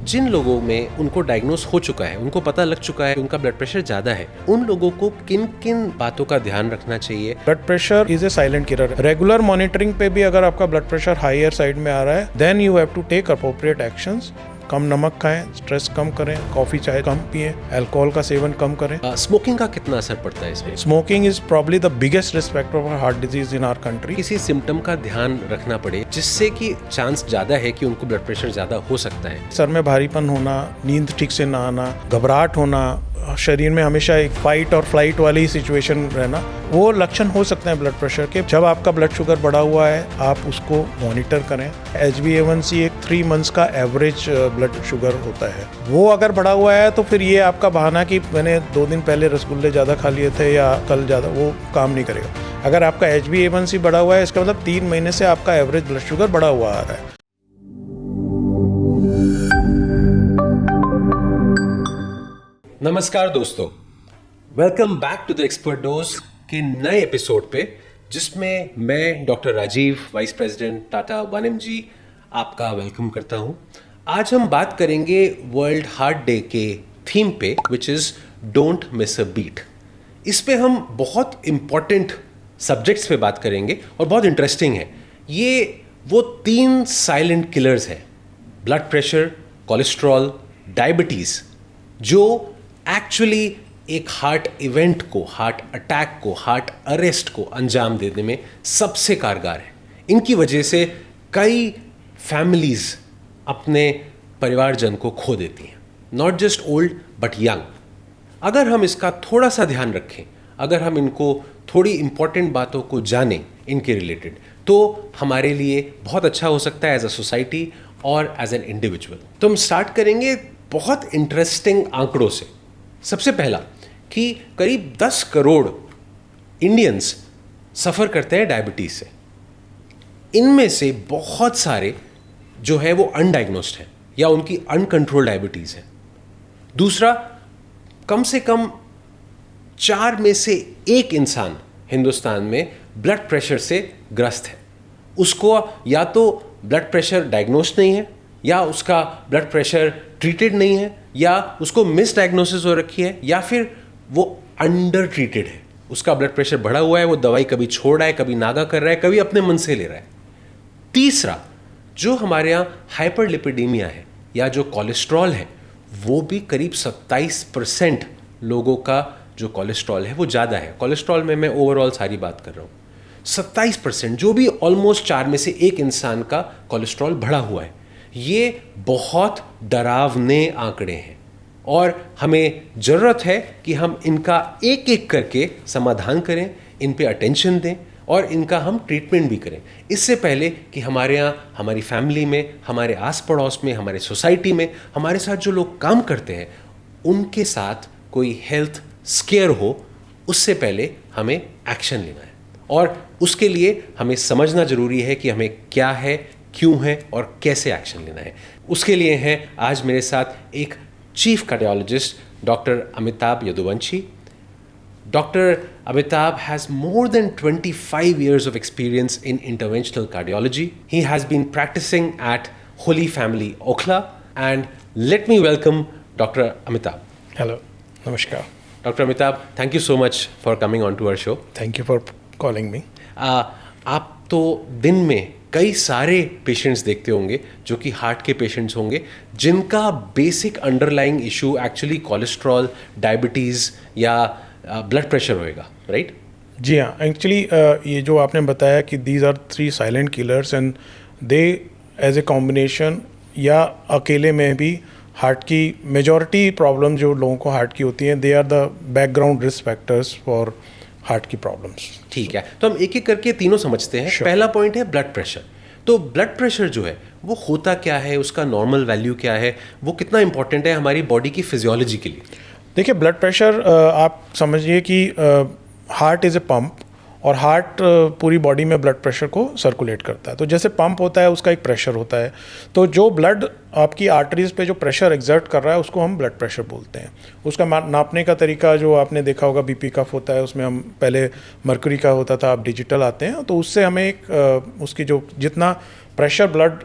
जिन लोगों में उनको डायग्नोस हो चुका है, उनको पता लग चुका है उनका ब्लड प्रेशर ज़्यादा है, उन लोगों को किन किन बातों का ध्यान रखना चाहिए? Blood pressure is a silent killer. Regular monitoring पे भी अगर आपका ब्लड प्रेशर हायर साइड में आ रहा है, then you have to take appropriate actions. कम नमक खाएं, स्ट्रेस कम करें, कॉफी चाय कम पिएं, अल्कोहल का सेवन कम करें। स्मोकिंग का कितना असर पड़ता है इसमें? Smoking is probably the biggest risk factor for heart disease in our country. किसी सिम्टम का ध्यान रखना पड़े जिससे कि चांस ज्यादा है कि उनको ब्लड प्रेशर ज्यादा हो सकता है। सर में भारीपन होना, नींद ठीक से ना आना, घबराहट होना, शरीर में हमेशा एक फाइट और फ्लाइट वाली सिचुएशन रहना, वो लक्षण हो सकते हैं ब्लड प्रेशर के। जब आपका ब्लड शुगर बढ़ा हुआ है, आप उसको मॉनिटर करें। HbA1c एक 3 मंथ्स का एवरेज ब्लड शुगर होता है। वो अगर बढ़ा हुआ है तो फिर ये आपका बहाना कि मैंने 2 दिन पहले रसगुल्ले ज़्यादा खा लिए थे या कल ज़्यादा, वो काम नहीं करेगा। अगर आपका HbA1c बढ़ा हुआ है, इसका मतलब 3 महीने से आपका एवरेज ब्लड शुगर बढ़ा हुआ आ रहा है। नमस्कार दोस्तों, welcome back to the expert dose के नए एपिसोड पे, जिसमें मैं doctor Rajiv, vice president Tata 1mg, आपका वेलकम करता हूं। आज हम बात करेंगे वर्ल्ड हार्ट डे के थीम पे, which is don't miss a beat. इस पे हम बहुत इम्पॉर्टेंट सब्जेक्ट्स पे बात करेंगे और बहुत इंटरेस्टिंग है। ये वो 3 साइलेंट किलर्स हैं, ब्लड प्रेशर, कोलेस्ट्रॉल, डायबिटीज़, जो एक्चुअली एक हार्ट इवेंट को, हार्ट अटैक को, हार्ट अरेस्ट को अंजाम देने में सबसे कारगर है। इनकी वजह से कई फैमिलीज अपने परिवारजन को खो देती हैं, not just old but young. अगर हम इसका थोड़ा सा ध्यान रखें, अगर हम इनको थोड़ी इंपॉर्टेंट बातों को जानें इनके रिलेटेड, तो हमारे लिए बहुत अच्छा हो सकता है एज अ सोसाइटी और एज एन इंडिविजुअल। तो हम स्टार्ट करेंगे बहुत इंटरेस्टिंग आंकड़ों से। सबसे पहला कि करीब 10 करोड़ इंडियंस सफ़र करते हैं डायबिटीज़ से। इनमें से बहुत सारे जो है वो अनडायग्नोस्ड हैं या उनकी अनकंट्रोल्ड डायबिटीज़ है। दूसरा, कम से कम 4 में से 1 इंसान हिंदुस्तान में ब्लड प्रेशर से ग्रस्त है। उसको या तो ब्लड प्रेशर डायग्नोस्ड नहीं है, या उसका ब्लड प्रेशर ट्रीटेड नहीं है, या उसको मिस डायग्नोसिस हो रखी है, या फिर वो अंडर ट्रीटेड है। उसका ब्लड प्रेशर बढ़ा हुआ है, वो दवाई कभी छोड़ रहा है, कभी नागा कर रहा है, कभी अपने मन से ले रहा है। तीसरा, जो हमारे यहाँ हाइपरलिपिडीमिया है या जो कोलेस्ट्रॉल है, वो भी करीब 27% लोगों का जो कोलेस्ट्रॉल है वो ज़्यादा है। कोलेस्ट्रॉल में मैं ओवरऑल सारी बात कर रहा हूँ। 27%, जो भी ऑलमोस्ट 4 में से 1 इंसान का कोलेस्ट्रॉल बढ़ा हुआ है। ये बहुत डरावने आंकड़े हैं और हमें ज़रूरत है कि हम इनका एक एक करके समाधान करें, इन पे अटेंशन दें और इनका हम ट्रीटमेंट भी करें। इससे पहले कि हमारे यहाँ, हमारी फैमिली में, हमारे आस पड़ोस में, हमारे सोसाइटी में, हमारे साथ जो लोग काम करते हैं, उनके साथ कोई हेल्थ स्केयर हो, उससे पहले हमें एक्शन लेना है। और उसके लिए हमें समझना ज़रूरी है कि हमें क्या है, क्यों है और कैसे एक्शन लेना है। उसके लिए हैं आज मेरे साथ एक chief cardiologist doctor Amitabh Yaduvanshi. Doctor Amitabh has more than 25 years of experience in interventional cardiology. He has been practicing at Holy Family, Okhla. And let me welcome Dr. Amitabh. Hello, namaskar. Dr. Amitabh, thank you so much for coming on to our show. Thank you for calling me. आप तो दिन में कई सारे patients देखते होंगे जो कि हार्ट के पेशेंट्स होंगे, जिनका basic underlying issue actually cholesterol, diabetes या ब्लड प्रेशर होएगा, राइट? जी हाँ, एक्चुअली ये जो आपने बताया कि these are 3 silent killers and they as a combination या अकेले में भी हार्ट की मेजॉरिटी प्रॉब्लम जो लोगों को हार्ट की होती हैं, they are the background risk factors for heart की प्रॉब्लम्स। ठीक है, तो हम एक एक करके तीनों समझते हैं। पहला पॉइंट है ब्लड प्रेशर। तो ब्लड प्रेशर जो है वो होता क्या है, उसका नॉर्मल वैल्यू क्या है, वो कितना इंपॉर्टेंट है हमारी बॉडी की फिजियोलॉजी के लिए? देखिए, ब्लड प्रेशर आप समझिए कि हार्ट इज़ ए पंप और हार्ट पूरी बॉडी में ब्लड प्रेशर को सर्कुलेट करता है। तो जैसे पंप होता है, उसका एक प्रेशर होता है। तो जो ब्लड आपकी आर्टरीज पे जो प्रेशर एग्जर्ट कर रहा है, उसको हम ब्लड प्रेशर बोलते हैं। उसका नापने का तरीका जो आपने देखा होगा, बीपी कफ होता है, उसमें हम पहले मर्क्यूरी का होता था, अब डिजिटल आते हैं। तो उससे हमें एक उसकी जो जितना प्रेशर ब्लड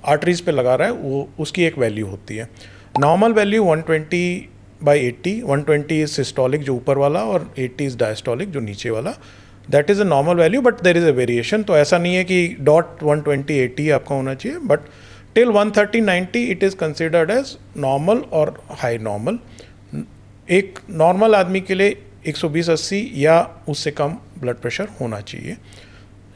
आर्टरीज पे लगा रहा है, वो उसकी एक वैल्यू होती है। नॉर्मल वैल्यू 120/80, 120 इज सिस्टोलिक जो ऊपर वाला और 80 इज डायस्टोलिक जो नीचे वाला। That is a normal value, but there is a variation. तो ऐसा नहीं है कि डॉट 120/80 आपका होना चाहिए, but till 130/90 it is considered as normal और हाई नॉर्मल। एक नॉर्मल आदमी के लिए 120/80 या उससे कम ब्लड प्रेशर होना चाहिए।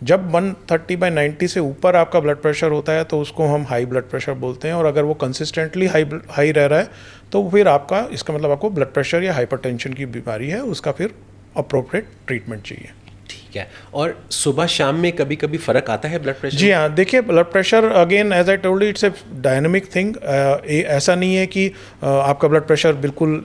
जब 130/90 से ऊपर आपका ब्लड प्रेशर होता है तो उसको हम हाई ब्लड प्रेशर बोलते हैं, और अगर वो कंसिस्टेंटली हाई रह रहा है तो फिर आपका, इसका मतलब आपको ब्लड प्रेशर या हाइपरटेंशन की बीमारी है, उसका फिर अप्रोप्रिएट ट्रीटमेंट चाहिए। ठीक है। और सुबह शाम में कभी कभी फ़र्क आता है ब्लड प्रेशर? जी हाँ, देखिए blood pressure again as I told it's a dynamic thing. ऐसा नहीं है कि आपका ब्लड प्रेशर बिल्कुल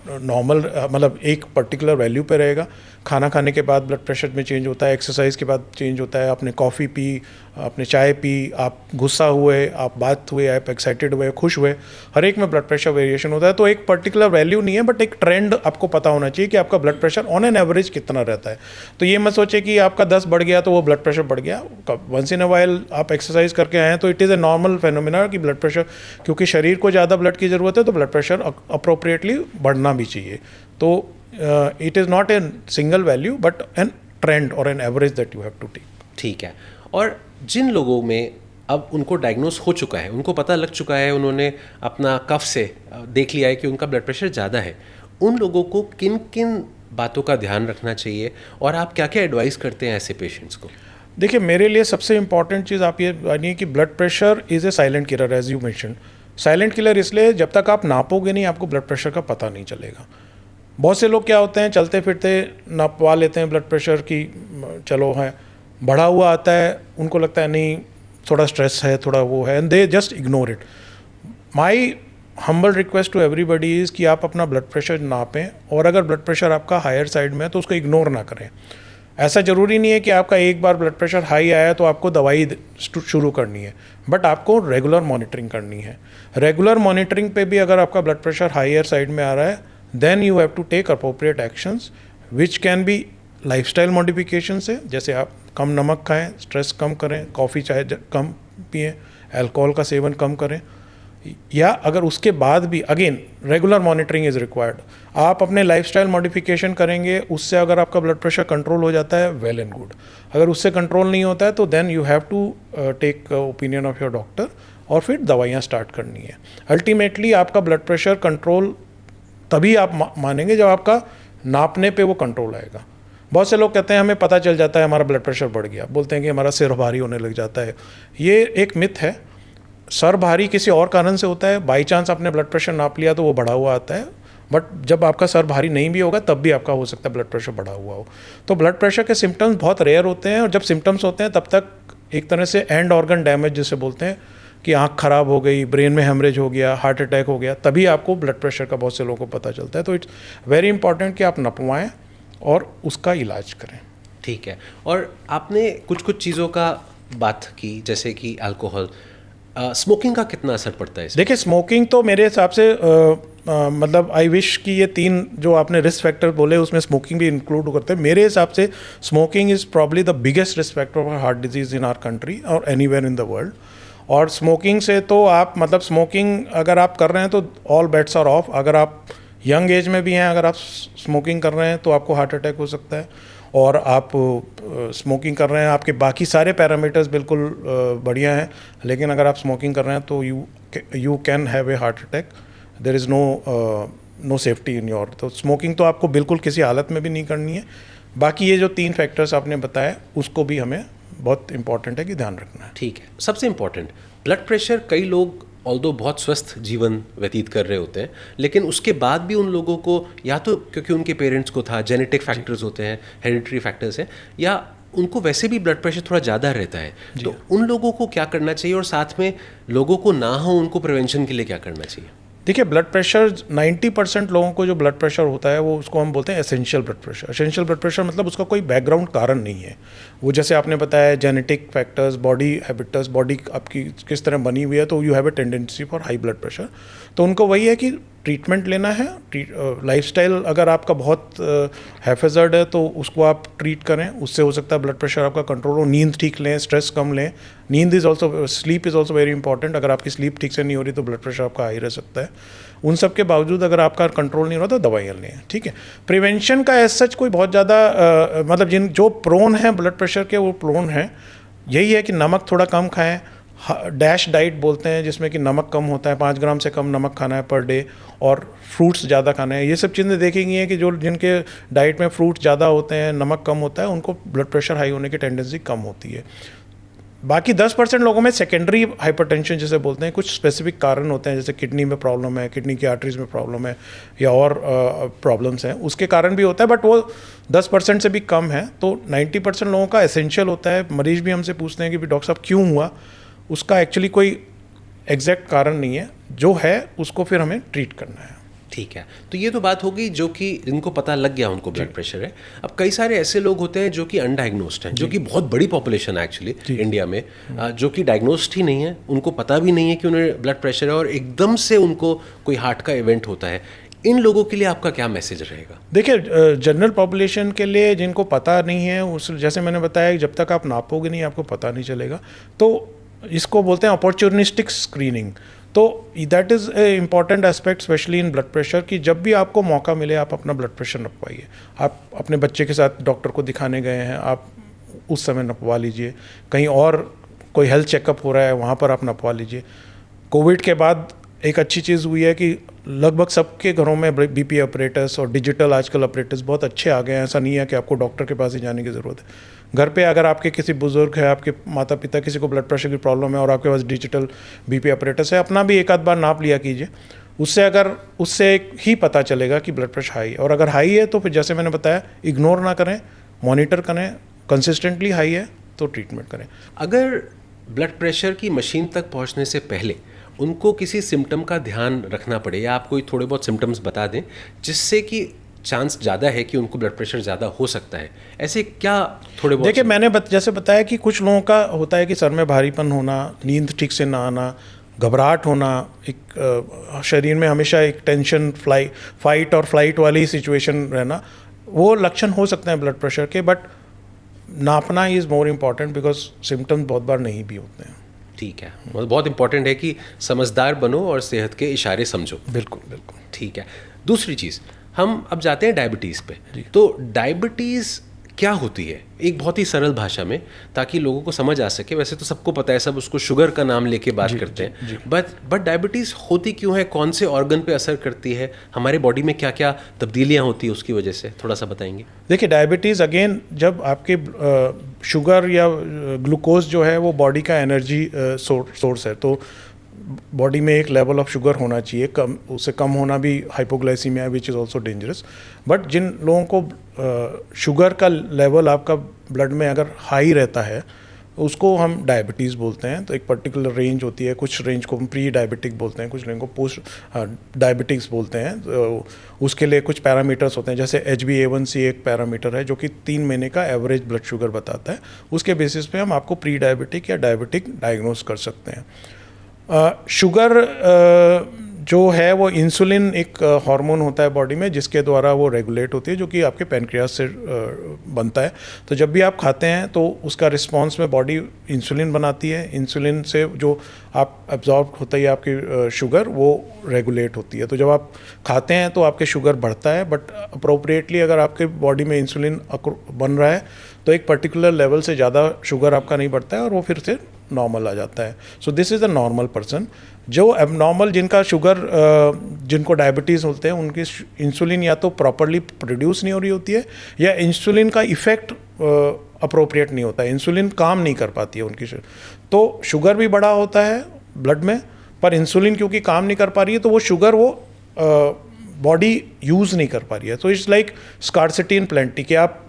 नॉर्मल मतलब एक पर्टिकुलर वैल्यू पे रहेगा। खाना खाने के बाद ब्लड प्रेशर में चेंज होता है, एक्सरसाइज के बाद चेंज होता है, आपने कॉफ़ी पी, आपने चाय पी, आप गुस्सा हुए, आप बात हुए, आप एक्साइटेड हुए, खुश हुए, हर एक में ब्लड प्रेशर वेरिएशन होता है। तो एक पर्टिकुलर वैल्यू नहीं है, बट एक ट्रेंड आपको पता होना चाहिए कि आपका blood pressure on an average कितना रहता है। तो ये मत सोचे कि आपका 10 बढ़ गया तो वो ब्लड प्रेशर बढ़ गया। वंस इन अ वाइल आप एक्सरसाइज करके आए हैं तो it is a normal phenomena कि ब्लड प्रेशर, क्योंकि शरीर को ज़्यादा ब्लड की ज़रूरत है तो ब्लड प्रेशर अप्रोप्रिएटली बढ़ना भी चाहिए। तो it is not a single value but an trend और an average that you have to take. ठीक है। और जिन लोगों में अब उनको डायग्नोस हो चुका है, उनको पता लग चुका है, उन्होंने अपना कफ से देख लिया है कि उनका ब्लड प्रेशर ज़्यादा है, उन लोगों को किन किन बातों का ध्यान रखना चाहिए और आप क्या क्या एडवाइस करते हैं ऐसे पेशेंट्स को? देखिए, मेरे लिए सबसे इंपॉर्टेंट चीज़ आप ये जानिए कि blood pressure is a silent killer, as you mention. Silent killer इसलिए जब तक आप नापोगे नहीं आपको ब्लड प्रेशर का पता नहीं चलेगा। बहुत से लोग क्या होते हैं, चलते फिरते नापवा लेते हैं ब्लड प्रेशर की, चलो है बढ़ा हुआ आता है, उनको लगता है नहीं थोड़ा स्ट्रेस है, थोड़ा वो है, and they just ignore it. My humble request to everybody is कि आप अपना ब्लड प्रेशर नापें, और अगर ब्लड प्रेशर आपका हायर साइड में है तो उसको इग्नोर ना करें। ऐसा ज़रूरी नहीं है कि आपका एक बार ब्लड प्रेशर हाई आया तो आपको दवाई शुरू करनी है, बट आपको रेगुलर मॉनिटरिंग करनी है। रेगुलर मॉनिटरिंग पे भी अगर आपका ब्लड प्रेशर हायर साइड में आ रहा है, then you have to take appropriate actions which can be lifestyle modification से, जैसे आप कम नमक खाएं, स्ट्रेस कम करें, कॉफ़ी चाय कम पिएं, अल्कोहल का सेवन कम करें, या अगर उसके बाद भी again regular monitoring is required. आप अपने लाइफस्टाइल मॉडिफिकेशन करेंगे, उससे अगर आपका ब्लड प्रेशर कंट्रोल हो जाता है, वेल एंड गुड। अगर उससे कंट्रोल नहीं होता है तो then you have to take opinion of your doctor और फिर दवाइयाँ स्टार्ट करनी है। अल्टीमेटली आपका ब्लड प्रेशर कंट्रोल तभी आप मानेंगे जब आपका नापने पे वो कंट्रोल आएगा। बहुत से लोग कहते हैं हमें पता चल जाता है हमारा ब्लड प्रेशर बढ़ गया, बोलते हैं कि हमारा सिर भारी होने लग जाता है। ये एक मिथ है। सर भारी किसी और कारण से होता है, बाई चांस आपने ब्लड प्रेशर नाप लिया तो वो बढ़ा हुआ आता है, बट जब आपका सर भारी नहीं भी होगा तब भी आपका हो सकता है ब्लड प्रेशर बढ़ा हुआ हो। तो ब्लड प्रेशर के सिम्टम्स बहुत रेयर होते हैं, और जब सिम्टम्स होते हैं तब तक एक तरह से एंड ऑर्गन डैमेज जिसे बोलते हैं कि आँख खराब हो गई, ब्रेन में हेमरेज हो गया, हार्ट अटैक हो गया, तभी आपको ब्लड प्रेशर का बहुत से लोगों को पता चलता है। तो इट्स वेरी इंपॉर्टेंट कि आप नपवाएं और उसका इलाज करें। ठीक है। और आपने कुछ कुछ चीज़ों का बात की, जैसे कि अल्कोहल, स्मोकिंग का कितना असर पड़ता है इसमें? देखिए, स्मोकिंग तो मेरे हिसाब से मतलब आई विश कि ये 3 जो आपने रिस्क फैक्टर बोले उसमें स्मोकिंग भी इंक्लूड करते हैं। मेरे हिसाब से smoking is probably the biggest risk factor for heart disease in our country और एनीवेयर इन द वर्ल्ड। और स्मोकिंग से तो आप मतलब स्मोकिंग अगर आप कर रहे हैं तो ऑल बेट्स आर ऑफ। अगर आप यंग एज में भी हैं, अगर आप स्मोकिंग कर रहे हैं तो आपको हार्ट अटैक हो सकता है, और आप स्मोकिंग कर रहे हैं आपके बाकी सारे पैरामीटर्स बिल्कुल बढ़िया हैं, लेकिन अगर आप स्मोकिंग कर रहे हैं तो you can have a heart attack. There is no safety in your. तो स्मोकिंग तो आपको बिल्कुल किसी हालत में भी नहीं करनी है। बाकी ये जो 3 फैक्टर्स आपने बताए उसको भी हमें बहुत इंपॉर्टेंट है कि ध्यान रखना है। ठीक है। सबसे इम्पॉर्टेंट, ब्लड प्रेशर, कई लोग ऑल्दो बहुत स्वस्थ जीवन व्यतीत कर रहे होते हैं, लेकिन उसके बाद भी उन लोगों को या तो क्योंकि उनके पेरेंट्स को था, जेनेटिक फैक्टर्स होते हैं, हेरिडिटरी फैक्टर्स हैं, या उनको वैसे भी ब्लड प्रेशर थोड़ा ज़्यादा रहता है, तो उन लोगों को क्या करना चाहिए, और साथ में लोगों को ना हो उनको प्रिवेंशन के लिए क्या करना चाहिए? देखिए, ब्लड प्रेशर 90% लोगों को जो ब्लड प्रेशर होता है वो उसको हम बोलते हैं essential blood pressure. Essential blood pressure मतलब उसका कोई बैकग्राउंड कारण नहीं है। वो जैसे आपने बताया genetic factors, body habits, body आपकी किस तरह बनी हुई है, तो you have a tendency for high blood pressure. तो उनको वही है कि ट्रीटमेंट लेना है। लाइफस्टाइल अगर आपका बहुत हैफेजर्ड है तो उसको आप ट्रीट करें, उससे हो सकता है ब्लड प्रेशर आपका कंट्रोल हो। नींद ठीक लें, स्ट्रेस कम लें। नींद is also, sleep is also very important. अगर आपकी स्लीप ठीक से नहीं हो रही तो ब्लड प्रेशर आपका हाई रह सकता है। उन सब के बावजूद अगर आपका कंट्रोल नहीं हो रहा तो दवाइयाँ लें, ठीक है। प्रिवेंशन का एज सच कोई बहुत ज़्यादा मतलब जो प्रोन है ब्लड प्रेशर के वो प्रोन है, यही है कि नमक थोड़ा कम खाएं। डैश डाइट बोलते हैं जिसमें कि नमक कम होता है, 5 ग्राम से कम नमक खाना है पर डे, और फ्रूट्स ज़्यादा खाना है। ये सब चीज़ें देखेंगी हैं कि जो जिनके डाइट में फ्रूट्स ज़्यादा होते हैं, नमक कम होता है, उनको ब्लड प्रेशर हाई होने की टेंडेंसी कम होती है। बाकी 10% लोगों में सेकेंडरी हाइपरटेंशन जिसे बोलते हैं, कुछ स्पेसिफिक कारण होते हैं, जैसे किडनी में प्रॉब्लम है, किडनी की आर्टरीज में प्रॉब्लम है, या और प्रॉब्लम्स हैं, उसके कारण भी होता है, बट वो 10% से भी कम है। तो 90% लोगों का एसेंशियल होता है। मरीज भी हमसे पूछते हैं कि डॉक्टर साहब क्यों हुआ, उसका एक्चुअली कोई एग्जैक्ट कारण नहीं है, जो है उसको फिर हमें ट्रीट करना है। ठीक है, तो ये तो बात हो गई जो कि जिनको पता लग गया उनको ब्लड प्रेशर है। अब कई सारे ऐसे लोग होते हैं जो कि अनडायग्नोस्ड हैं, जो कि बहुत बड़ी पॉपुलेशन है एक्चुअली इंडिया में, जो कि डायग्नोस्ड ही नहीं है, उनको पता भी नहीं है कि उन्हें ब्लड प्रेशर है, और एकदम से उनको कोई हार्ट का इवेंट होता है। इन लोगों के लिए आपका क्या मैसेज रहेगा? देखिए, जनरल पॉपुलेशन के लिए जिनको पता नहीं है, उस जैसे मैंने बताया, जब तक आप नापोगे नहीं आपको पता नहीं चलेगा। तो इसको बोलते हैं अपॉर्चुनिस्टिक स्क्रीनिंग। तो that is a important aspect specially in blood pressure, कि जब भी आपको मौका मिले आप अपना ब्लड प्रेशर नपवाइए। आप अपने बच्चे के साथ डॉक्टर को दिखाने गए हैं, आप उस समय नपवा लीजिए। कहीं और कोई हेल्थ चेकअप हो रहा है, वहाँ पर आप नपवा लीजिए। कोविड के बाद एक अच्छी चीज़ हुई है कि लगभग सबके घरों में बीपी ऑपरेटर्स और डिजिटल आजकल ऑपरेटर्स बहुत अच्छे आ गए हैं। ऐसा नहीं है कि आपको डॉक्टर के पास ही जाने की ज़रूरत है। घर पे अगर आपके किसी बुजुर्ग है, आपके माता पिता, किसी को ब्लड प्रेशर की प्रॉब्लम है और आपके पास डिजिटल बीपी ऑपरेटर्स है, अपना भी एक आध बार नाप लिया कीजिए। उससे ही पता चलेगा कि ब्लड प्रेशर हाई है। और अगर हाई है तो फिर जैसे मैंने बताया, इग्नोर ना करें, मॉनिटर करें। कंसिस्टेंटली हाई है तो ट्रीटमेंट करें। अगर ब्लड प्रेशर की मशीन तक पहुंचने से पहले उनको किसी सिम्टम का ध्यान रखना पड़े, या आप कोई थोड़े बहुत सिम्टम्स बता दें जिससे कि चांस ज़्यादा है कि उनको ब्लड प्रेशर ज़्यादा हो सकता है, ऐसे क्या थोड़े बहुत? देखिए, मैंने जैसे बताया कि कुछ लोगों का होता है कि सर में भारीपन होना, नींद ठीक से ना आना, घबराहट होना, एक शरीर में हमेशा एक टेंशन, फाइट और फ्लाइट वाली सिचुएशन रहना, वो लक्षण हो सकते हैं ब्लड प्रेशर के। बट नापना is more important, because symptoms बहुत बार नहीं भी होते हैं। ठीक है, बहुत इंपॉर्टेंट है कि समझदार बनो और सेहत के इशारे समझो। बिल्कुल बिल्कुल। ठीक है, दूसरी चीज़, हम अब जाते हैं डायबिटीज़ पे। तो डायबिटीज़ क्या होती है एक बहुत ही सरल भाषा में, ताकि लोगों को समझ आ सके। वैसे तो सबको पता है, सब उसको शुगर का नाम लेके बात करते हैं, बट डायबिटीज़ होती क्यों है, कौन से ऑर्गन पे असर करती है, हमारे बॉडी में क्या क्या तब्दीलियाँ होती है उसकी वजह से, थोड़ा सा बताएंगे? देखिए, डायबिटीज़ अगेन, जब आपके शुगर या ग्लूकोज जो है वो बॉडी का एनर्जी सोर्स है, तो बॉडी में एक लेवल ऑफ शुगर होना चाहिए। उससे कम होना भी hypoglycaemia, which is also dangerous. But जिन लोगों को शुगर का लेवल आपका ब्लड में अगर हाई रहता है, उसको हम डायबिटीज़ बोलते हैं। तो एक पर्टिकुलर रेंज होती है, कुछ रेंज को हम प्री डायबिटिक बोलते हैं, कुछ रेंज को पोस्ट डायबिटिक्स बोलते हैं। तो उसके लिए कुछ पैरामीटर्स होते हैं, जैसे HbA1c एक पैरामीटर है जो कि 3 महीने का एवरेज ब्लड शुगर बताता है। उसके बेसिस पे हम आपको प्री डायबिटिक या डायबिटिक डायग्नोस कर सकते हैं। शुगर जो है वो इंसुलिन एक हार्मोन होता है बॉडी में, जिसके द्वारा वो रेगुलेट होती है, जो कि आपके पैनक्रियास से बनता है। तो जब भी आप खाते हैं तो उसका रिस्पांस में बॉडी इंसुलिन बनाती है। इंसुलिन से जो आप एब्जॉर्ब होता है आपकी शुगर, वो रेगुलेट होती है। तो जब आप खाते हैं तो आपके शुगर बढ़ता है, बट अप्रोप्रिएटली अगर आपके बॉडी में इंसुलिन बन रहा है तो एक पर्टिकुलर लेवल से ज़्यादा शुगर आपका नहीं बढ़ता है और वो फिर से नॉर्मल आ जाता है। So this is a normal person. जो एबनॉर्मल, जिनका शुगर, जिनको डायबिटीज़ होते हैं, उनकी इंसुलिन या तो प्रॉपरली प्रोड्यूस नहीं हो रही होती है, या इंसुलिन का इफ़ेक्ट अप्रोप्रिएट नहीं होता है, इंसुलिन काम नहीं कर पाती है उनकी। तो शुगर भी बढ़ा होता है ब्लड में, पर इंसुलिन क्योंकि काम नहीं कर पा रही है, तो वो शुगर वो बॉडी यूज़ नहीं कर पा रही है। तो it's like scarcity in plenty, कि आप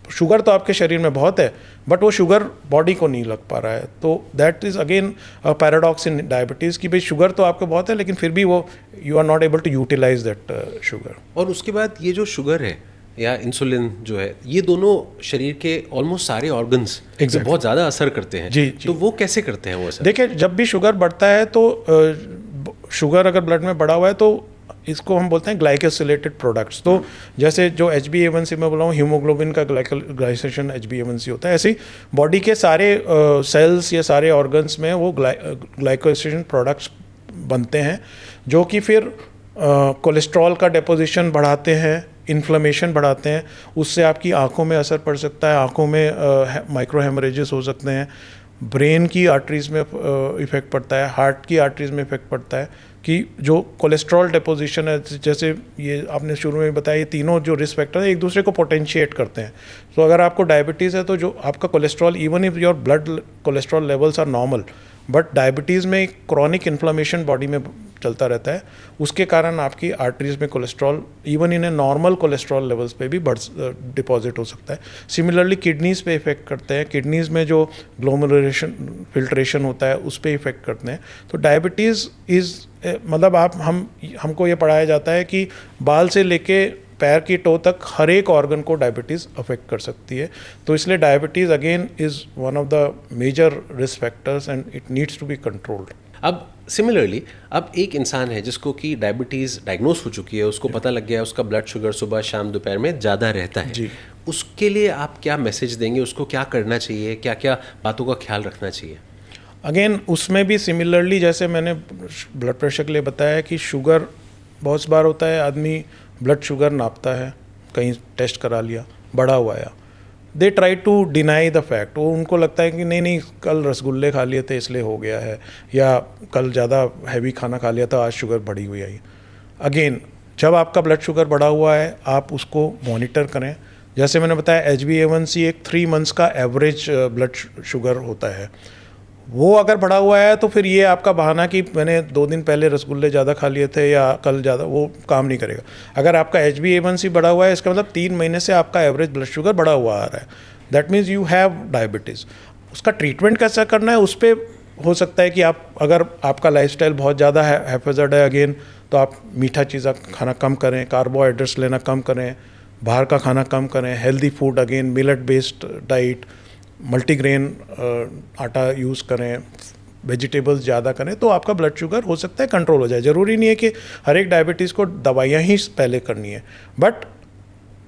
शुगर तो आपके शरीर में बहुत है, बट वो शुगर बॉडी को नहीं लग पा रहा है। तो that is again paradox in diabetes, कि भाई शुगर तो आपको बहुत है, लेकिन फिर भी वो you are not able to utilise that sugar. और उसके बाद ये जो शुगर है या इंसुलिन जो है, ये दोनों शरीर के ऑलमोस्ट सारे ऑर्गन्स बहुत ज़्यादा असर करते हैं। जी। तो वो कैसे करते हैं वो असर? देखिए, जब भी शुगर बढ़ता है तो शुगर अगर ब्लड में बढ़ा हुआ है तो इसको हम बोलते हैं ग्लाइकोसिलेटेड प्रोडक्ट्स। तो जैसे जो HbA1c मैं बोला हूँ, हीमोग्लोबिन का ग्लाइसेशन HbA1c होता है, ऐसे बॉडी के सारे सेल्स या सारे ऑर्गन्स में वो ग्लाइकोसिलेशन प्रोडक्ट्स बनते हैं, जो कि फिर कोलेस्ट्रॉल का डिपोजिशन बढ़ाते हैं, इन्फ्लेमेशन बढ़ाते हैं। उससे आपकी आंखों में असर पड़ सकता है, आंखों में माइक्रो हेमरेजेस हो सकते हैं, ब्रेन की आर्टरीज में इफ़ेक्ट पड़ता है, हार्ट की आर्टरीज में इफ़ेक्ट पड़ता है। कि जो कोलेस्ट्रॉल डिपोजिशन है, जैसे ये आपने शुरू में बताया, ये तीनों जो रिस्क फैक्टर है एक दूसरे को पोटेंशिएट करते हैं। तो अगर आपको डायबिटीज़ है तो जो आपका cholesterol, even if your blood cholesterol levels are normal, but diabetes में एक क्रॉनिक इन्फ्लेमेशन बॉडी में चलता रहता है, उसके कारण आपकी आर्टरीज में cholesterol even in a normal cholesterol levels पे भी डिपॉजिट हो सकता है। सिमिलरली किडनीज़ पे इफेक्ट करते हैं, किडनीज़ में जो ग्लोमेरुलेशन फिल्ट्रेशन होता है उस पर इफेक्ट करते हैं। तो डायबिटीज़ इज़ मतलब हमको ये पढ़ाया जाता है कि बाल से लेके पैर की टो तक हर एक ऑर्गन को डायबिटीज़ अफेक्ट कर सकती है। तो इसलिए diabetes again is one of the major risk factors and it needs to be controlled. अब सिमिलरली, अब एक इंसान है जिसको कि डायबिटीज़ डायग्नोस हो चुकी है, उसको पता लग गया है उसका ब्लड शुगर सुबह शाम दोपहर में ज़्यादा रहता है जी। उसके लिए आप क्या मैसेज देंगे? उसको क्या करना चाहिए, क्या क्या बातों का ख्याल रखना चाहिए? अगेन उसमें भी सिमिलरली जैसे मैंने ब्लड प्रेशर के लिए बताया कि शुगर बहुत बार होता है, आदमी ब्लड शुगर नापता है, कहीं टेस्ट करा लिया, बढ़ा हुआ है, they try to deny the fact. वो उनको लगता है कि नहीं कल रसगुल्ले खा लिए थे इसलिए हो गया है, या कल ज़्यादा हैवी खाना खा लिया था आज शुगर बढ़ी हुई आई। अगेन जब आपका ब्लड शुगर बढ़ा हुआ है आप उसको मॉनिटर करें। जैसे मैंने बताया HbA1c एक 3 मंथ्स का एवरेज ब्लड शुगर होता है, वो अगर बढ़ा हुआ है तो फिर ये आपका बहाना कि मैंने 2 दिन पहले रसगुल्ले ज़्यादा खा लिए थे या कल ज़्यादा, वो काम नहीं करेगा। अगर आपका HbA1c बढ़ा हुआ है इसका मतलब 3 महीने से आपका एवरेज ब्लड शुगर बढ़ा हुआ आ रहा है, that means you have diabetes. उसका ट्रीटमेंट कैसा करना है उस पर हो सकता है कि आप, अगर आपका लाइफस्टाइल बहुत ज़्यादा हैफेजर्ड है अगेन, तो आप मीठा चीज़ खाना कम करें, कार्बोहाइड्रेट्स लेना कम करें, बाहर का खाना कम करें, healthy food again millet based diet, multigrain आटा यूज़ करें, वेजिटेबल्स ज़्यादा करें, तो आपका ब्लड शुगर हो सकता है कंट्रोल हो जाए। ज़रूरी नहीं है कि हर एक डायबिटीज़ को दवाइयाँ ही पहले करनी है, बट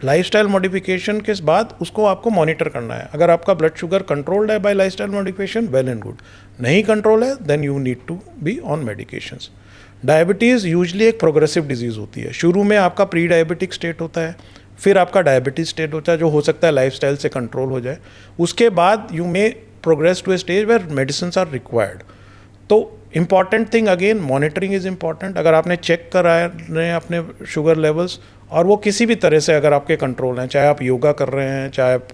लाइफस्टाइल मॉडिफिकेशन के बाद उसको आपको मॉनिटर करना है। अगर आपका ब्लड शुगर कंट्रोल्ड है by lifestyle modification, well and good. नहीं कंट्रोल है then you need to be on medications. Diabetes usually एक प्रोग्रेसिव डिजीज़ होती है। शुरू में आपका प्री डायबिटिक स्टेट होता है, फिर आपका डायबिटीज स्टेट होता है जो हो सकता है लाइफस्टाइल से कंट्रोल हो जाए। उसके बाद you may progress to a stage where medicine are required. तो important thing again monitoring is important. अगर आपने चेक कराए हैं अपने शुगर लेवल्स, और वो किसी भी तरह से अगर आपके कंट्रोल हैं, चाहे आप योगा कर रहे हैं, चाहे आप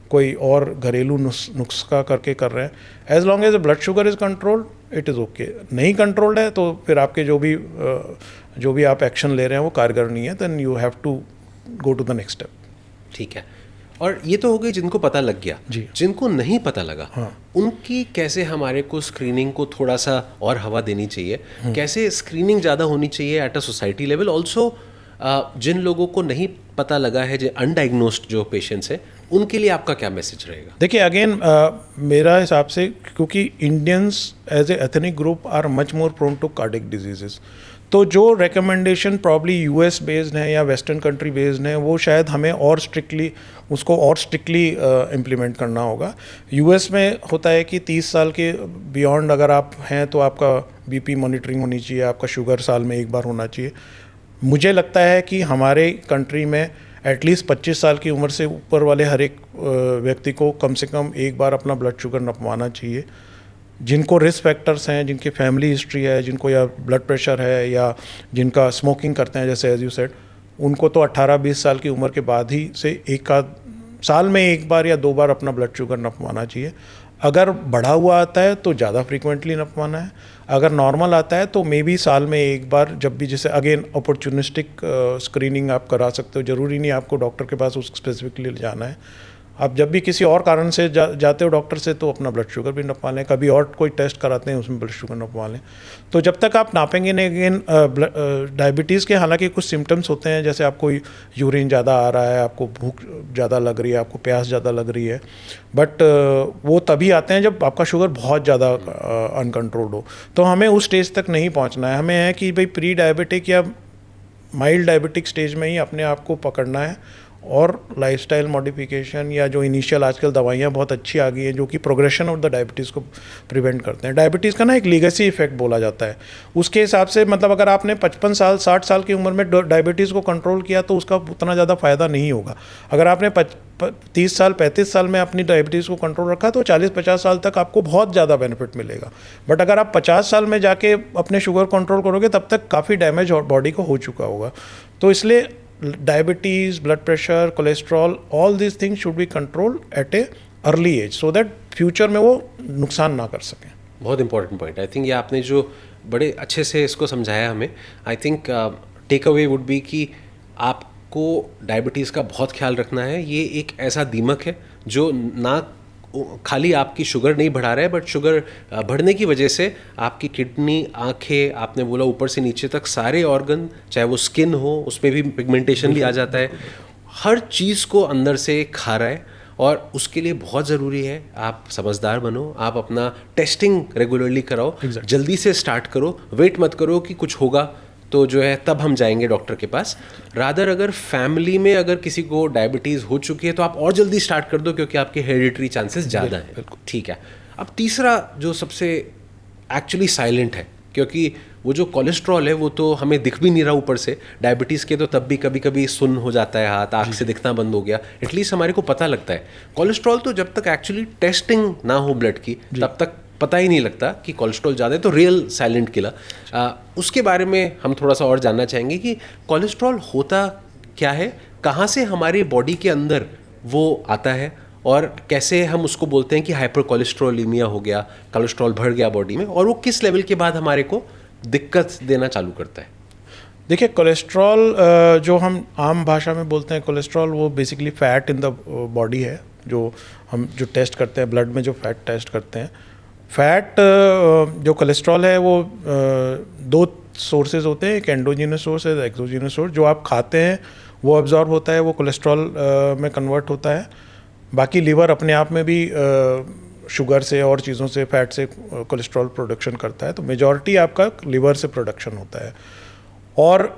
कोई और घरेलू नुस्खा करके कर रहे हैं, as long as blood sugar is controlled it is okay. नहीं कंट्रोल्ड है तो फिर आपके जो भी आप एक्शन ले रहे हैं वो कारगर नहीं है, then you have to go to the next step. ठीक है। और ये तो हो गई जिनको पता लग गया जी। जिनको नहीं पता लगा, हाँ। उनकी कैसे हमारे को स्क्रीनिंग को थोड़ा सा और हवा देनी चाहिए? कैसे स्क्रीनिंग ज़्यादा होनी चाहिए at a society level? Also जिन लोगों को नहीं पता लगा है, जो अनडायग्नोस्ड जो पेशेंट्स हैं, उनके लिए आपका क्या मैसेज रहेगा? देखिए अगेन मेरा हिसाब से, क्योंकि Indians as a ethnic group are much more prone to cardiac diseases, तो जो रिकमेंडेशन प्रॉब्ली US बेस्ड है या वेस्टर्न कंट्री बेस्ड है, वो शायद हमें और स्ट्रिक्टली इम्प्लीमेंट करना होगा। US में होता है कि 30 साल के बियॉन्ड अगर आप हैं तो आपका BP मॉनिटरिंग होनी चाहिए, आपका शुगर साल में एक बार होना चाहिए। मुझे लगता है कि हमारे कंट्री में एटलीस्ट 25 साल की उम्र से ऊपर वाले हर एक व्यक्ति को कम से कम एक बार अपना ब्लड शुगर नपवाना चाहिए। जिनको रिस्क फैक्टर्स हैं, जिनकी फैमिली हिस्ट्री है, जिनको या ब्लड प्रेशर है या जिनका स्मोकिंग करते हैं जैसे एज यू सेड, उनको तो 18-20 साल की उम्र के बाद ही से एक आध साल में एक बार या 2 बार अपना ब्लड शुगर नपवाना चाहिए। अगर बढ़ा हुआ आता है तो ज़्यादा फ्रीक्वेंटली नपवाना है, अगर नॉर्मल आता है तो मे बी साल में एक बार, जब भी जैसे अगेन अपॉर्चुनिस्टिक स्क्रीनिंग आप करा सकते हो। ज़रूरी नहीं आपको डॉक्टर के पास उस स्पेसिफिकली जाना है। आप जब भी किसी और कारण से जाते हो डॉक्टर से तो अपना ब्लड शुगर भी नपवा लें, कभी और कोई टेस्ट कराते हैं उसमें ब्लड शुगर नपवा लें। तो जब तक आप नापेंगे नहीं, अगेन डायबिटीज़ के हालांकि कुछ सिम्टम्स होते हैं, जैसे आपको यूरिन ज़्यादा आ रहा है, आपको भूख ज़्यादा लग रही है, आपको प्यास ज़्यादा लग रही है, बट वो तभी आते हैं जब आपका शुगर बहुत ज़्यादा अनकंट्रोल्ड हो। तो हमें उस स्टेज तक नहीं पहुँचना है। हमें है कि भाई प्री डायबिटिक या माइल्ड डायबिटिक स्टेज में ही अपने आप को पकड़ना है और लाइफस्टाइल मॉडिफिकेशन या जो इनिशियल आजकल दवाइयाँ बहुत अच्छी आ गई हैं जो कि प्रोग्रेशन ऑफ द डायबिटीज़ को प्रिवेंट करते हैं। डायबिटीज़ का ना एक लीगेसी इफेक्ट बोला जाता है, उसके हिसाब से मतलब अगर आपने 55 साल 60 साल की उम्र में डायबिटीज़ को कंट्रोल किया तो उसका उतना ज़्यादा फ़ायदा नहीं होगा। अगर आपने 30 साल 35 साल में अपनी डायबिटीज़ को कंट्रोल रखा तो 40-50 साल तक आपको बहुत ज़्यादा बेनिफिट मिलेगा। बट अगर आप 50 साल में जाके अपने शुगर कंट्रोल करोगे तब तक काफ़ी डैमेज बॉडी को हो चुका होगा। तो इसलिए diabetes, blood pressure, cholesterol, all this things should be control at a early age so that future में वो नुकसान ना कर सकें। बहुत इंपॉर्टेंट पॉइंट। आई थिंक ये आपने जो बड़े अच्छे से इसको समझाया हमें। I think takeaway would be कि आपको डायबिटीज़ का बहुत ख्याल रखना है। ये एक ऐसा दीमक है जो ना खाली आपकी शुगर नहीं बढ़ा रहा है बट शुगर बढ़ने की वजह से आपकी किडनी, आंखें, आपने बोला ऊपर से नीचे तक सारे ऑर्गन, चाहे वो स्किन हो उसमें भी पिगमेंटेशन भी आ जाता है, हर चीज़ को अंदर से खा रहा है। और उसके लिए बहुत ज़रूरी है आप समझदार बनो, आप अपना टेस्टिंग रेगुलरली कराओ, जल्दी से स्टार्ट करो, वेट मत करो कि कुछ होगा तो जो है तब हम जाएंगे डॉक्टर के पास। रादर अगर फैमिली में अगर किसी को डायबिटीज़ हो चुकी है तो आप और जल्दी स्टार्ट कर दो क्योंकि आपके हेरिडिटरी चांसेस ज़्यादा हैं। ठीक है। अब तीसरा जो सबसे एक्चुअली साइलेंट है, क्योंकि वो जो कोलेस्ट्रॉल है वो तो हमें दिख भी नहीं रहा ऊपर से, डायबिटीज़ के तो तब भी कभी कभी सुन्न हो जाता है हाथ, आँख से दिखना बंद हो गया, एटलीस्ट हमारे को पता लगता है। कोलेस्ट्रॉल तो जब तक एक्चुअली टेस्टिंग ना हो ब्लड की तब तक पता ही नहीं लगता कि कोलेस्ट्रॉल ज़्यादा है, तो रियल साइलेंट किलर। उसके बारे में हम थोड़ा सा और जानना चाहेंगे कि कोलेस्ट्रॉल होता क्या है, कहाँ से हमारी बॉडी के अंदर वो आता है और कैसे हम उसको बोलते हैं कि हाइपर कोलेस्ट्रोलीमिया हो गया, कोलेस्ट्रॉल बढ़ गया बॉडी में, और वो किस लेवल के बाद हमारे को दिक्कत देना चालू करता है। देखिए, कोलेस्ट्रॉल जो हम आम भाषा में बोलते हैं कोलेस्ट्रॉल, वो basically fat in the body है। जो हम जो टेस्ट करते हैं ब्लड में, जो फैट टेस्ट करते हैं, फैट जो कोलेस्ट्रॉल है वो दो सोर्सेज होते हैं, एक एंडोजीनस सोर्स है, एक्सोजीनस सोर्स। जो आप खाते हैं वो एब्जॉर्ब होता है, वो कोलेस्ट्रॉल में कन्वर्ट होता है। बाकी लीवर अपने आप में भी शुगर से और चीज़ों से, फैट से कोलेस्ट्रॉल प्रोडक्शन करता है, तो मेजॉरिटी आपका लीवर से प्रोडक्शन होता है। और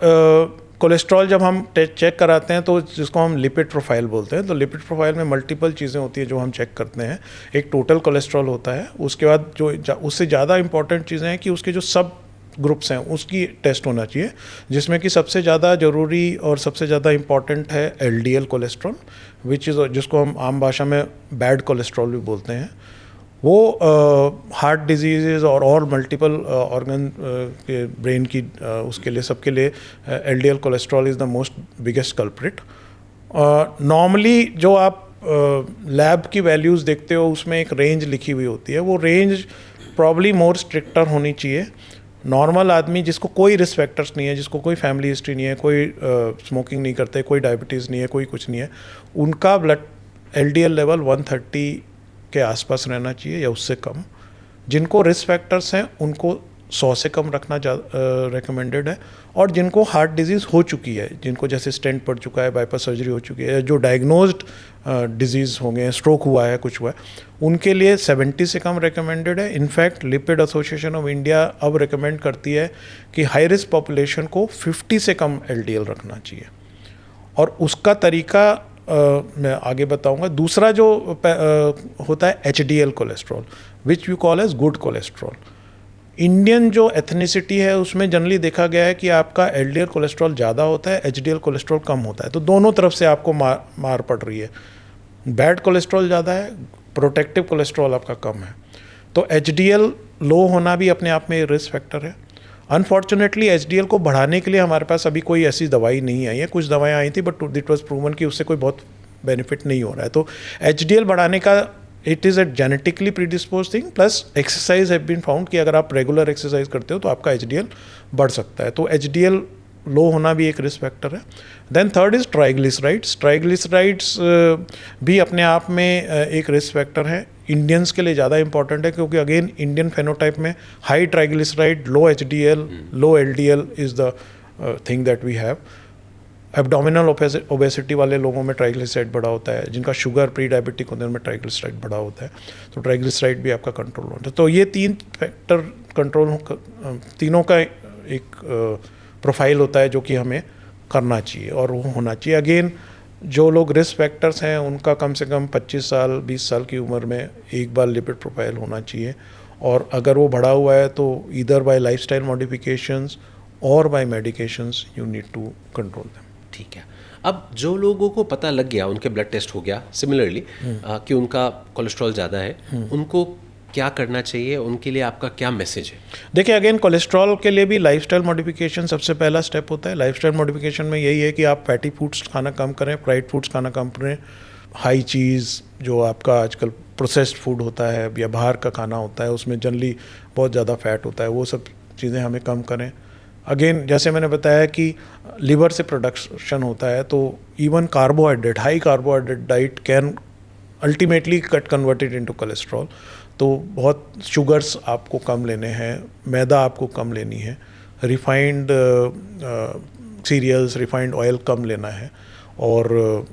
कोलेस्ट्रॉल जब हम चेक कराते हैं तो जिसको हम लिपिड प्रोफाइल बोलते हैं, तो लिपिड प्रोफाइल में मल्टीपल चीज़ें होती हैं जो हम चेक करते हैं। एक टोटल कोलेस्ट्रॉल होता है, उसके बाद जो उससे ज़्यादा इंपॉर्टेंट चीज़ें हैं कि उसके जो सब ग्रुप्स हैं उसकी टेस्ट होना चाहिए, जिसमें कि सबसे ज़्यादा ज़रूरी और सबसे ज़्यादा इंपॉर्टेंट है LDL कोलेस्ट्रॉल, जिसको हम आम भाषा में बैड कोलेस्ट्रॉल भी बोलते हैं। वो हार्ट डिजीज़ और मल्टीपल ऑर्गन के ब्रेन की उसके लिए, सबके लिए LDL cholesterol is the most biggest culprit. Normally जो आप लैब की वैल्यूज़ देखते हो उसमें एक रेंज लिखी हुई होती है, वो रेंज प्रॉब्ली मोर स्ट्रिक्टर होनी चाहिए। नॉर्मल आदमी जिसको कोई रिस्क फैक्टर्स नहीं है, जिसको कोई फैमिली हिस्ट्री नहीं है, कोई स्मोकिंग नहीं करते, कोई डायबिटीज़ नहीं है, कोई कुछ नहीं है, उनका ब्लड LDL लेवल 130 के आसपास रहना चाहिए या उससे कम। जिनको रिस्क फैक्टर्स हैं उनको 100 से कम रखना रेकमेंडेड है। और जिनको हार्ट डिजीज़ हो चुकी है, जिनको जैसे स्टेंट पड़ चुका है, बाईपास सर्जरी हो चुकी है, जो डायग्नोज्ड डिजीज़ हो गए, स्ट्रोक हुआ है, कुछ हुआ है, उनके लिए 70 से कम रेकमेंडेड है। In fact lipid association of India अब रेकमेंड करती है कि हाई रिस्क पॉपुलेशन को 50 से कम LDL रखना चाहिए। और उसका तरीका मैं आगे बताऊंगा। दूसरा जो होता है HDL cholesterol, which you call as good cholesterol. Indian जो एथनिसिटी है उसमें जनरली देखा गया है कि आपका LDL कोलेस्ट्रॉल ज़्यादा होता है, HDL कोलेस्ट्रॉल कम होता है, तो दोनों तरफ से आपको मार पड़ रही है। बैड कोलेस्ट्रॉल ज़्यादा है, प्रोटेक्टिव कोलेस्ट्रॉल आपका कम है, तो HDL लो होना भी अपने आप में रिस्क फैक्टर है। अनफॉर्चुनेटली HDL को बढ़ाने के लिए हमारे पास अभी कोई ऐसी दवाई नहीं आई है। कुछ दवाएं आई थी बट इट वाज प्रूवन कि उससे कोई बहुत बेनिफिट नहीं हो रहा है। तो HDL बढ़ाने का it is a genetically predispose thing, plus exercise have been found कि अगर आप रेगुलर एक्सरसाइज करते हो तो आपका HDL बढ़ सकता है। तो HDL लो होना भी एक रिस्क फैक्टर है। Then third is triglycerides. Triglycerides भी अपने आप में एक रिस्क फैक्टर है। इंडियंस के लिए ज़्यादा इंपॉर्टेंट है क्योंकि अगेन इंडियन फेनोटाइप में high triglyceride, low HDL, low LDL is the thing that we have. Abdominal obesity वाले लोगों में ट्राइग्लिसराइड बढ़ा होता है, जिनका शुगर प्री डायबिटिक होने में ट्राइग्लिसराइड बढ़ा होता है, तो ट्राइग्लिसराइड भी आपका कंट्रोल होता है। तो ये 3 फैक्टर कंट्रोल, तीनों का एक प्रोफाइल होता है जो कि हमें करना चाहिए और वो होना चाहिए। अगेन जो लोग रिस्क फैक्टर्स हैं उनका कम से कम 25 साल 20 साल की उम्र में एक बार लिपिड प्रोफाइल होना चाहिए, और अगर वो बढ़ा हुआ है तो ईदर बाय लाइफस्टाइल मॉडिफिकेशंस और by medications you need to control them. ठीक है। अब जो लोगों को पता लग गया, उनके ब्लड टेस्ट हो गया सिमिलरली कि उनका कोलेस्ट्रॉल ज़्यादा है, उनको क्या करना चाहिए, उनके लिए आपका क्या मैसेज है? देखिए अगेन कोलेस्ट्रॉल के लिए भी लाइफस्टाइल मॉडिफिकेशन सबसे पहला स्टेप होता है। लाइफस्टाइल मॉडिफिकेशन में यही है कि आप फैटी फूड्स खाना कम करें, फ्राइड फूड्स खाना कम करें, हाई चीज़ जो आपका आजकल प्रोसेस्ड फूड होता है या बाहर का खाना होता है उसमें जनरली बहुत ज़्यादा फैट होता है, वो सब चीज़ें हमें कम करें। अगेन जैसे मैंने बताया कि लिवर से प्रोडक्शन होता है, तो even carbohydrate, high carbohydrate diet can ultimately cut converted into cholesterol. तो बहुत शुगर्स आपको कम लेने हैं, मैदा आपको कम लेनी है, रिफाइंड सीरियल्स, रिफाइंड ऑयल कम लेना है, और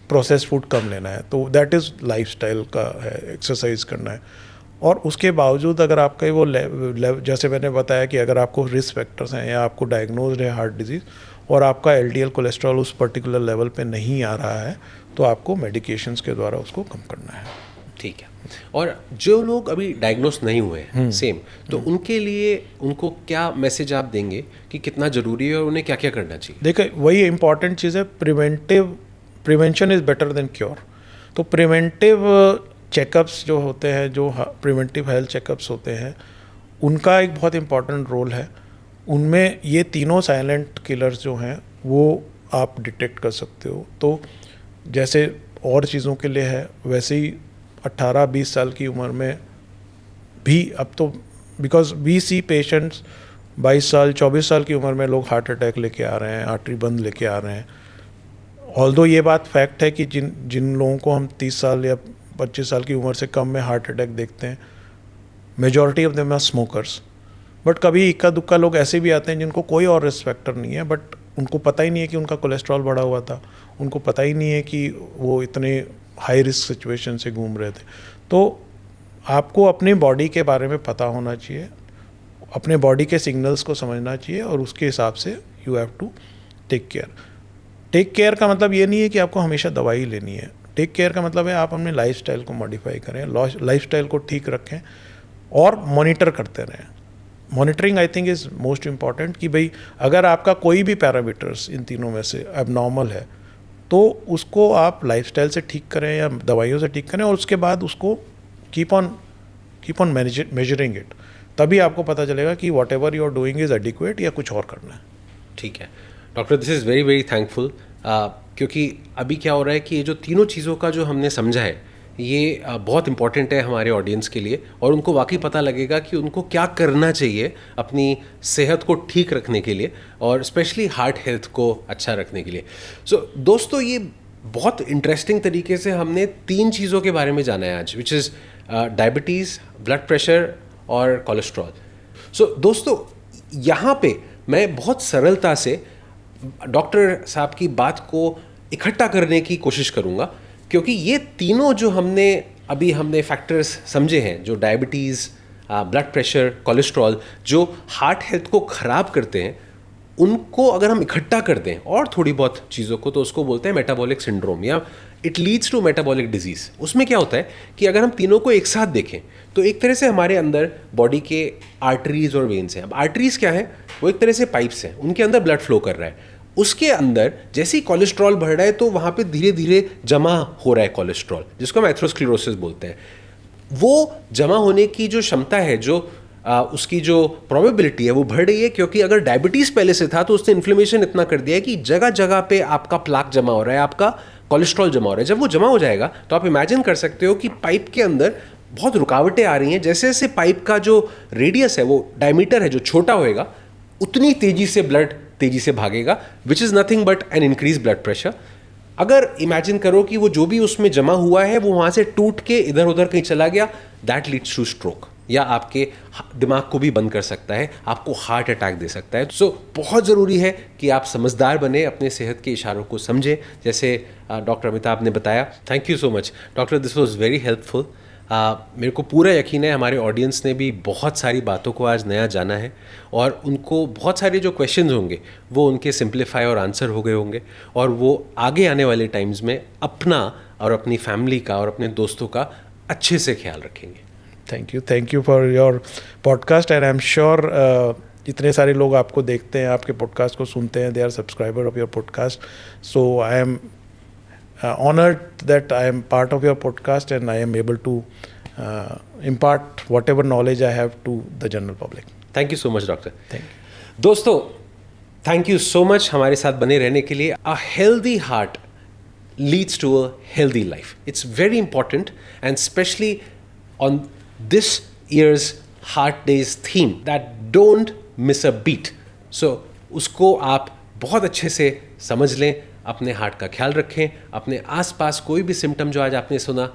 प्रोसेस फूड कम लेना है। तो दैट इज़ लाइफस्टाइल का है, एक्सरसाइज करना है। और उसके बावजूद अगर आपका वो जैसे मैंने बताया कि अगर आपको रिस्क फैक्टर्स हैं या आपको डायग्नोज्ड है हार्ट डिजीज़ और आपका एलडीएल कोलेस्ट्रॉल उस पर्टिकुलर लेवल पे नहीं आ रहा है, तो आपको मेडिकेशंस के द्वारा उसको कम करना है। ठीक है। और जो लोग अभी डायग्नोस नहीं हुए हैं सेम, तो उनके लिए उनको क्या मैसेज आप देंगे कि कितना ज़रूरी है और उन्हें क्या क्या करना चाहिए? देखिए वही इंपॉर्टेंट चीज़ है, prevention is better than cure. तो प्रिवेंटिव चेकअप्स जो होते हैं, जो प्रिवेंटिव हेल्थ चेकअप्स होते हैं, उनका एक बहुत इंपॉर्टेंट रोल है। उनमें ये तीनों साइलेंट किलर्स जो हैं वो आप डिटेक्ट कर सकते हो। तो जैसे और चीज़ों के लिए है, वैसे ही 18-20 साल की उम्र में भी अब तो, बिकॉज वी सी पेशेंट्स 22 साल 24 साल की उम्र में लोग हार्ट अटैक लेके आ रहे हैं, आर्टरी बंद लेके आ रहे हैं। ऑल्दो ये बात फैक्ट है कि जिन लोगों को हम 30 साल या 25 साल की उम्र से कम में हार्ट अटैक देखते हैं, majority of them are smokers. But कभी इक्का दुक्का लोग ऐसे भी आते हैं जिनको कोई और रिस्क फैक्टर नहीं है, बट उनको पता ही नहीं है कि उनका कोलेस्ट्रॉल बढ़ा हुआ था, उनको पता ही नहीं है कि वो इतने हाई रिस्क सिचुएशन से घूम रहे थे। तो आपको अपनी बॉडी के बारे में पता होना चाहिए, अपने बॉडी के सिग्नल्स को समझना चाहिए, और उसके हिसाब से you have to take care. Take care का मतलब ये नहीं है कि आपको हमेशा दवाई लेनी है। टेक केयर का मतलब है आप अपने लाइफस्टाइल को मॉडिफाई करें, लाइफस्टाइल को ठीक रखें और मॉनिटर करते रहें। Monitoring I think is most important, कि भाई अगर आपका कोई भी पैरामीटर्स इन तीनों में से एबनॉर्मल है तो उसको आप लाइफस्टाइल से ठीक करें या दवाइयों से ठीक करें, और उसके बाद उसको कीप ऑन मेजरिंग इट। तभी आपको पता चलेगा कि whatever you are doing is adequate या कुछ और करना है। ठीक है doctor, this is very very thankful, क्योंकि अभी क्या हो रहा है कि ये जो तीनों चीज़ों का जो हमने समझा है ये बहुत इंपॉर्टेंट है हमारे ऑडियंस के लिए, और उनको वाकई पता लगेगा कि उनको क्या करना चाहिए अपनी सेहत को ठीक रखने के लिए, और स्पेशली हार्ट हेल्थ को अच्छा रखने के लिए। सो दोस्तों, ये बहुत इंटरेस्टिंग तरीके से हमने 3 चीज़ों के बारे में जाना है आज, which is diabetes, blood pressure और कोलेस्ट्रॉल। सो दोस्तों, यहाँ पे मैं बहुत सरलता से डॉक्टर साहब की बात को इकट्ठा करने की कोशिश करूँगा, क्योंकि ये तीनों जो हमने फैक्टर्स समझे हैं, जो डायबिटीज़, ब्लड प्रेशर, कोलेस्ट्रॉल, जो हार्ट हेल्थ को ख़राब करते हैं, उनको अगर हम इकट्ठा कर दें और थोड़ी बहुत चीज़ों को, तो उसको बोलते हैं मेटाबॉलिक सिंड्रोम, या it leads to metabolic disease. उसमें क्या होता है कि अगर हम तीनों को एक साथ देखें तो एक तरह से हमारे अंदर बॉडी के आर्टरीज़ और वेन्स हैं। अब आर्टरीज़ क्या है? वो एक तरह से पाइप्स हैं, उनके अंदर ब्लड फ्लो कर रहा है। उसके अंदर जैसे ही कोलेस्ट्रॉल बढ़ रहा है तो वहाँ पे धीरे धीरे जमा हो रहा है कोलेस्ट्रॉल, जिसको हम एथेरोस्क्लेरोसिस बोलते हैं। वो जमा होने की जो क्षमता है, जो उसकी जो प्रोबेबिलिटी है, वो बढ़ रही है, क्योंकि अगर डायबिटीज़ पहले से था तो उसने इन्फ्लेमेशन इतना कर दिया है कि जगह जगह पे आपका प्लाक जमा हो रहा है, आपका कोलेस्ट्रॉल जमा हो रहा है। जब वो जमा हो जाएगा तो आप इमेजिन कर सकते हो कि पाइप के अंदर बहुत रुकावटें आ रही हैं। जैसे जैसे पाइप का जो रेडियस है, वो डायमीटर है, जो छोटा होएगा, उतनी तेज़ी से ब्लड तेज़ी से भागेगा, which is nothing but an increase blood pressure. अगर इमेजिन करो कि वो जो भी उसमें जमा हुआ है वो वहाँ से टूट के इधर उधर कहीं चला गया, दैट लीड्स टू स्ट्रोक, या आपके दिमाग को भी बंद कर सकता है, आपको हार्ट अटैक दे सकता है। सो बहुत ज़रूरी है कि आप समझदार बने, अपने सेहत के इशारों को समझें, जैसे डॉक्टर अमिताभ ने बताया। Thank you so much doctor, this was very helpful. मेरे को पूरा यकीन है हमारे ऑडियंस ने भी बहुत सारी बातों को आज नया जाना है और उनको बहुत सारे जो क्वेश्चंस होंगे वो उनके सिंप्लीफाई और आंसर हो गए होंगे और वो आगे आने वाले टाइम्स में अपना और अपनी फैमिली का और अपने दोस्तों का अच्छे से ख्याल रखेंगे। Thank you for your podcast and I am sure इतने सारे लोग आपको देखते हैं, आपके पॉडकास्ट को सुनते हैं, they are subscriber of your podcast, so I am honored that I am part of your podcast and I am able to impart whatever knowledge I have to the general public. Thank you so much doctor. Thank you. दोस्तों thank you so much हमारे साथ बने रहने के लिए। A healthy heart leads to a healthy life. It's very important and especially on this year's Heart Days theme that don't miss a beat. So उसको आप बहुत अच्छे से समझ लें, अपने हार्ट का ख्याल रखें, अपने आसपास कोई भी सिम्टम जो आज आपने सुना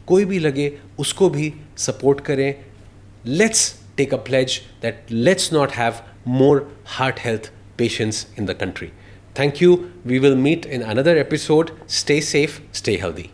कोई भी लगे उसको भी सपोर्ट करें। Let's take a pledge that let's not have more heart health patients in the country. Thank you. We will meet in another episode. Stay safe, stay healthy.